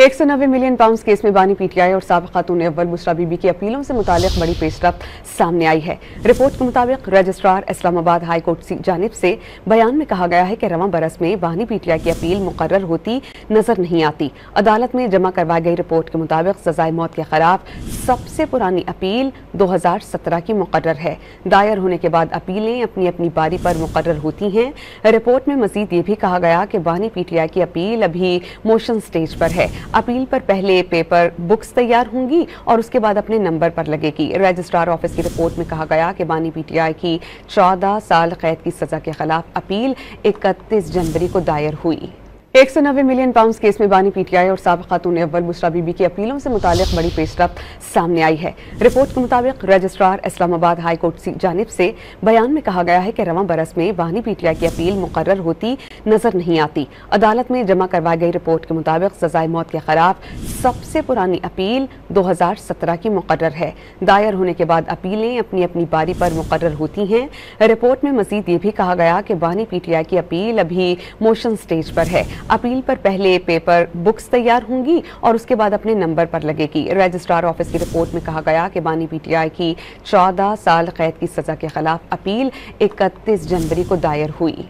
190 million pound case में बानी PTI और साबिक़ खातून अव्वल बुशरा बीबी की अपीलों से मुताल्लिक़ बड़ी पेशरफ्त सामने आई है। रिपोर्ट के मुताबिक रजिस्ट्रार इस्लामाबाद हाई कोर्ट की जानिब से बयान में कहा गया है कि रवां बरस में बानी पीटीआई की अपील मुकर्रर होती नजर नहीं आती। अदालत में जमा करवाई गई रिपोर्ट के मुताबिक सजाए मौत के खिलाफ सबसे पुरानी अपील 2017 की मुकर्रर है। दायर होने के बाद अपीलें अपनी अपनी बारी पर मुकर्रर होती हैं। रिपोर्ट में मजीद ये भी कहा गया कि बानी पीटीआई की अपील अभी मोशन स्टेज पर है। अपील पर पहले पेपर बुक्स तैयार होंगी और उसके बाद अपने नंबर पर लगेगी। रजिस्ट्रार ऑफिस की रिपोर्ट में कहा गया कि बानी पीटीआई की 14 साल कैद की सजा के खिलाफ अपील 31 जनवरी को दायर हुई। 190 मिलियन पाउंड केस में बानी पीटीआई और साबिक़ खातून अव्वल बुशरा बीबी की अपीलों से मुताल्लिक़ बड़ी पेशरफ्त सामने आई है। रिपोर्ट के मुताबिक रजिस्ट्रार इस्लामाबाद हाई कोर्ट की जानिब से बयान में कहा गया है कि रवां बरस में बानी पीटीआई की अपील मुकर्रर होती नजर नहीं आती। अदालत में जमा करवाई गई रिपोर्ट के मुताबिक सजाए मौत के खिलाफ सबसे पुरानी अपील 2017 की मुकर्रर है। दायर होने के बाद अपीलें अपनी अपनी बारी पर मुकर्रर होती हैं। रिपोर्ट में मजीद ये भी कहा गया कि बानी पीटीआई की अपील अभी मोशन स्टेज पर है। अपील पर पहले पेपर बुक्स तैयार होंगी और उसके बाद अपने नंबर पर लगेगी। रजिस्ट्रार ऑफिस की रिपोर्ट में कहा गया कि बानी पीटीआई की 14 साल कैद की सजा के खिलाफ अपील 31 जनवरी को दायर हुई।